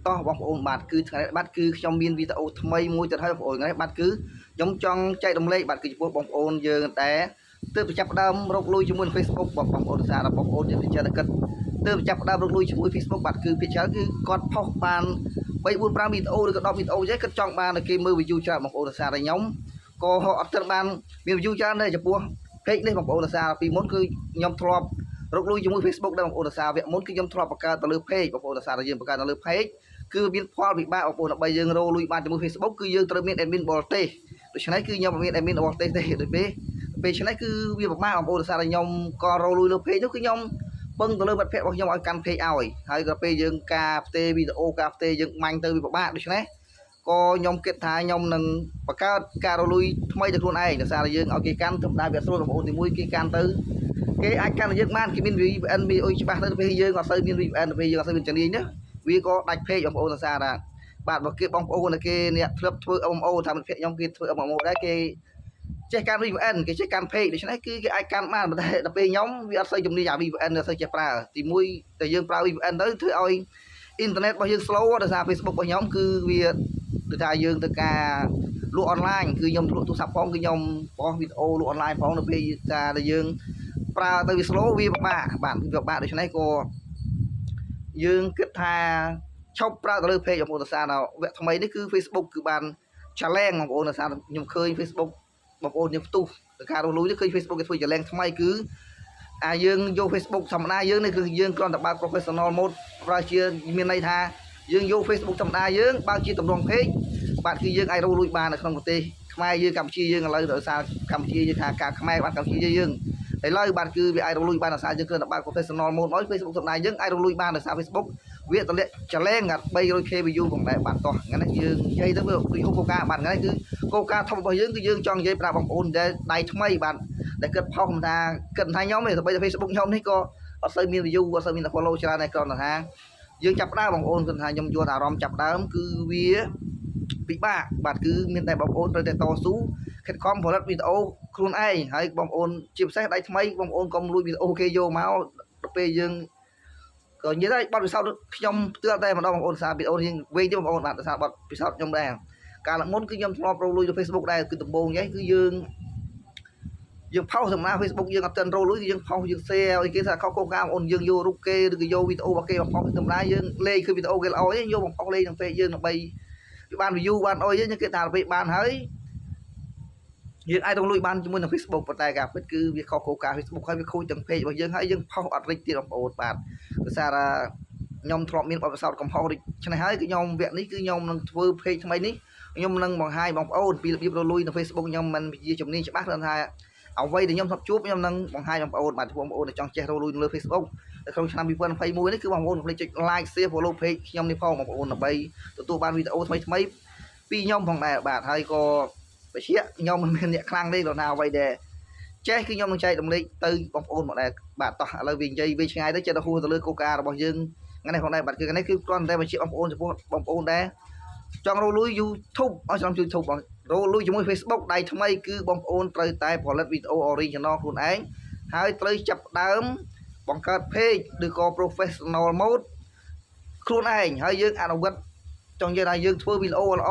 តោះបងប្អូនបាទគឺថ្ងៃបាទគឺខ្ញុំមានវីដេអូថ្មីមួយទៀតហើយបងប្អូនថ្ងៃបាទគឺខ្ញុំចង់ចែករំលែកបាទគឺចំពោះបងប្អូនយើងតែទើបចាប់ផ្ដើមរកលុយជាមួយ Facebook បងប្អូនសារបងប្អូនយើងពិចារណាគិតទើបចាប់ផ្ដើមរកលុយជាមួយ Facebook បាទគឺពិចារណាគឺគាត់ផុសបាន3 4 5វីដេអូឬក៏10វីដេអូចឹងគាត់ចង់បានឲ្យគេមើល view ច្រើនបងប្អូនសារខ្ញុំក៏អត់ត្រូវបានមាន view ច្រើនដែរចំពោះ page នេះបងប្អូនសារពីមុនគឺខ្ញុំធ្លាប់រកលុយជាមួយ Facebook ដែរបងប្អូនសារវគ្គមុនគឺខ្ញុំធ្លាប់បង្កើតទៅលើ page បងប្អូនសារយើងបង្កើតទៅលើ page គឺមានផលវិបាកបងប្អូនដើម្បីយើងរកលុយបានជាមួយ Facebook គឺយើងត្រូវមាន admin បរទេសដូច្នេះគឺខ្ញុំមាន admin បរទេសទេដូចពេលឆ្នេះគឺវាពិបាកបងប្អូនសារខ្ញុំក៏រកលុយលើ page នោះគឺខ្ញុំពឹងទៅលើមិត្តភ័ក្តិរបស់ខ្ញុំឲ្យកាន់ page ឲ្យហើយក៏ពេលយើងការផ្ទេរវីដេអូការផ្ទេរយើងមាញ់ទៅវាពិបាកដូច្នេះក៏ខ្ញុំគិតថាខ្ញុំនឹងបង្កើតការរកលុយថ្មីទៅខ្លួនឯងដោយសារតែយើងឲ្យគេកាន់ធម្មតាវាស្រួលបងប្អូនទីមួយគេកាន់ទៅគេអាចកាន់យើងបានគេមាន VPN មានអុយច្បាស់ទៅពេលយើងអត់សូវមាន VPN ទៅពេលយើងអត់សូវមានជំនាញណាវាក៏ដាច់ page បងប្អូនសារថាបាទបើគេបងប្អូនគេអ្នកធ្លាប់ធ្វើ MMO ថាមិត្តភ័ក្តិខ្ញុំគេធ្វើ MMO ដែរគេចេះកាន់ VPN គេចេះកាន់ page ដូច្នេះគឺគេអាចកាន់បានតែដល់ពេលខ្ញុំវាអត់សូវជំនាញអា VPN អត់សូវចេះប្រើទីមួយតែយើងប្រើ VPN ទៅធ្វើឲ្យអ៊ីនធឺណិតរបស់យើង slow ដោយសារ Facebook របស់ខ្ញុំគឺវាគឺថាយើងទៅការលក់អនឡាញគឺខ្ញុំលក់ទូរស័ព្ទផងគឺខ្ញុំបោះវីដេអូលក់អនឡាញផងនៅពេលថាយើងប្រើទៅវា slow វាពិបាកបាទវាពិបាកដូច្នេះក៏យើងគិតថាឈប់ប្រើទៅលើ page បងប្អូនសារដល់វគ្គថ្មីនេះគឺ Facebook គឺបាន challenge បងប្អូនសារខ្ញុំឃើញ Facebook បងប្អូនយើងផ្ទុះទៅការរកលុយនេះឃើញ Facebook គេធ្វើ challenge ថ្មីគឺយើងយក Facebook ធម្មតាយើងនេះគឺយើងគ្រាន់តែបើក professional mode ប្រើជាមានន័យថាយើងយក Facebook ធម្មតាយើងបើកជាតម្រង page បាទគឺយើងអាចរកលុយបាននៅក្នុងប្រទេសខ្មែរយើងកម្ពុជាយើងឥឡូវដោយសារកម្ពុជាយើងថាការខ្មែរបាទកម្ពុជាយើងឥឡូវបាទគឺវាអាចរកលុយបានដោយសារយើងគ្រាន់តែបើក professional mode មក Facebook ធម្មតាយើងអាចរកលុយបានដោយសារ Facebook វាតម្លាក់ challenge 300k view ផងដែរបាទតោះថ្ងៃនេះយើងនិយាយទៅវាឧបការបាទថ្ងៃនេះគឺគោលការណ៍ធំរបស់យើងគឺយើងចង់និយាយប្រាប់បងប្អូនដែលដៃថ្មីបាទដែលគិតផុសថាគិតថាខ្ញុំទេដើម្បីតែ Facebook ខ្ញុំនេះក៏អត់សូវមាន view អត់សូវមាន follow ច្រើនដែរគ្រាន់តែថាយើងចាប់ដើមបងប្អូនគិតថាខ្ញុំយល់អារម្មណ៍ចាប់ដើមគឺវាពិបាកបាទគឺមានតែបងប្អូនត្រូវតែតស៊ូខិតខំផលិតវីដេអូខ្លួនឯងហើយបងប្អូនជាពិសេសដៃថ្មីបងប្អូនកុំលួចវីដេអូគេយកមកដល់ពេលយើងក៏និយាយថាបទពិសោធន៍ខ្ញុំផ្ទាល់តែម្ដងបងប្អូនសារវីដេអូនេះវែងទៀតបងប្អូនបាទសារបទពិសោធន៍ខ្ញុំដែរកាលមុនគឺខ្ញុំធ្លាប់រកលុយលើ Facebook ដែរគឺដំបូងហ្នឹងគឺយើងផុសសម្រាប់ Facebook យើងអត់ទាន់រកលុយគឺយើងផុសយើង share ឲ្យគេថាខុសគោលការណ៍បងប្អូនយើងយករូបគេឬក៏យកវីដេអូរបស់គេមកផុសធម្មតាយើងលេងគឺវីដេអូគេល្អទេយកមកផុសលេងក្នុង page យើងដើម្បីវាបាន view បានអុយយើងគេថាពេលបានហើយយើងអាចរកលុយបានជាមួយនឹង Facebook ប៉ុន្តែការពិតគឺវាខុសគោលការណ៍ Facebook ហើយវាខូចទាំង page របស់យើងហើយយើងផុសអត់រិចទៀតបងប្អូនបាទដោយសារថាខ្ញុំធ្លាប់មានបទពិសោធន៍កំហុសរិចឆ្នេះហើយគឺខ្ញុំវគ្គនេះគឺខ្ញុំនឹងធ្វើ page ថ្មីនេះខ្ញុំនឹងបង្ហាញបងប្អូនពីរបៀបរកលុយនៅ Facebook ខ្ញុំមិនជាជំនាញច្បាស់គាត់ថាអ្វីដែលខ្ញុំធ្លាប់ជួបខ្ញុំនឹងបង្ហាញបងប្អូនបាទបងប្អូនដែលចង់ចេះរកលុយលើ Facebook នៅក្នុងឆ្នាំ2021នេះគឺបងប្អូនកុំភ្លេចចុច like share follow page ខ្ញុំនេះផងបងប្អូនដើម្បីទទួលបានវីដេអូថ្មីពីខ្ញុំផងដែរបាទហើយក៏វិជាខ្ញុំមិនមានអ្នកខ្លាំងទេដល់ណាអ្វីដែលចេះគឺខ្ញុំនឹងចែករំលែកទៅបងប្អូនមកដែរបាទតោះឥឡូវវានិយាយវិញឆ្ងាយទៅចិត្តទៅហួសទៅលើគោលការណ៍របស់យើងថ្ងៃនេះផងដែរបាទគឺថ្ងៃនេះគឺគ្រាន់តែបញ្ជាក់បងប្អូនចំពោះបងប្អូនដែរចង់រកលុយ YouTube ឲ្យចំ YouTube បងរកលុយជាមួយ Facebook ដៃថ្មីគឺបងប្អូនត្រូវតែផលិតវីដេអូ original ខ្លួនឯងហើយត្រូវចាប់ដើមបង្កើត page ឬក៏ professional mode ខ្លួនឯងហើយយើងអនុវត្តចង់និយាយថាយើងធ្វើវីដេអូល្អ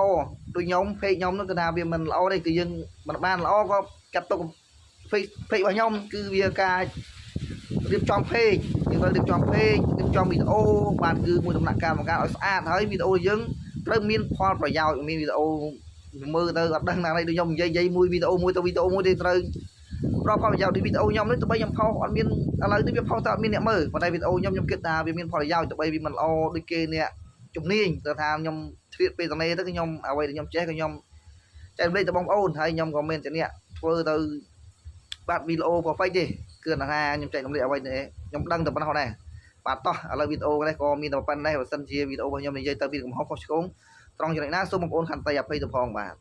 ដូចខ្ញុំ page ខ្ញុំនោះគឺថាវាមិនល្អទេគឺយើងមិនបានល្អក៏កាត់ទុក page របស់ខ្ញុំគឺវាការរៀបចំ page យើងត្រូវរៀបចំ page រៀបចំវីដេអូបានគឺមួយដំណាក់កាលបង្កើតឲ្យស្អាតហើយវីដេអូយើងត្រូវមានផលប្រយោជន៍មានវីដេអូមើលទៅអត់ដឹងណាស់ដូចខ្ញុំនិយាយមួយវីដេអូមួយទៅវីដេអូមួយទេត្រូវប្រកបប្រយោជន៍ដូចវីដេអូខ្ញុំនេះទៅបីខ្ញុំផុសអត់មានឥឡូវនេះវាផុសតែអត់មានអ្នកមើលប៉ុន្តែវីដេអូខ្ញុំគិតថាវាមានផលប្រយោជន៍ទៅបីវាមិនល្អដូចគេអ្នកជំនាញទៅថាខ្ញុំជ្រៀតពេលតនេទៅខ្ញុំអ្វីដែលខ្ញុំចេះក៏ខ្ញុំចែករំលែកទៅបងប្អូនហើយខ្ញុំក៏មានតែអ្នកធ្វើទៅបាទវីដេអូ perfect ទេគឺថាខ្ញុំចែករំលែកអ្វីខ្ញុំដឹងតែប៉ុណ្ណោះដែរបាទតោះឥឡូវវីដេអូនេះក៏មានតែប៉ុណ្ណេះបើសិនជាវីដេអូរបស់ខ្ញុំនិយាយទៅពីកំហុសខុសឆ្គងត្រង់ចំណុចណាសូមបងប្អូនខន្តីអភ័យទៅផងបាទ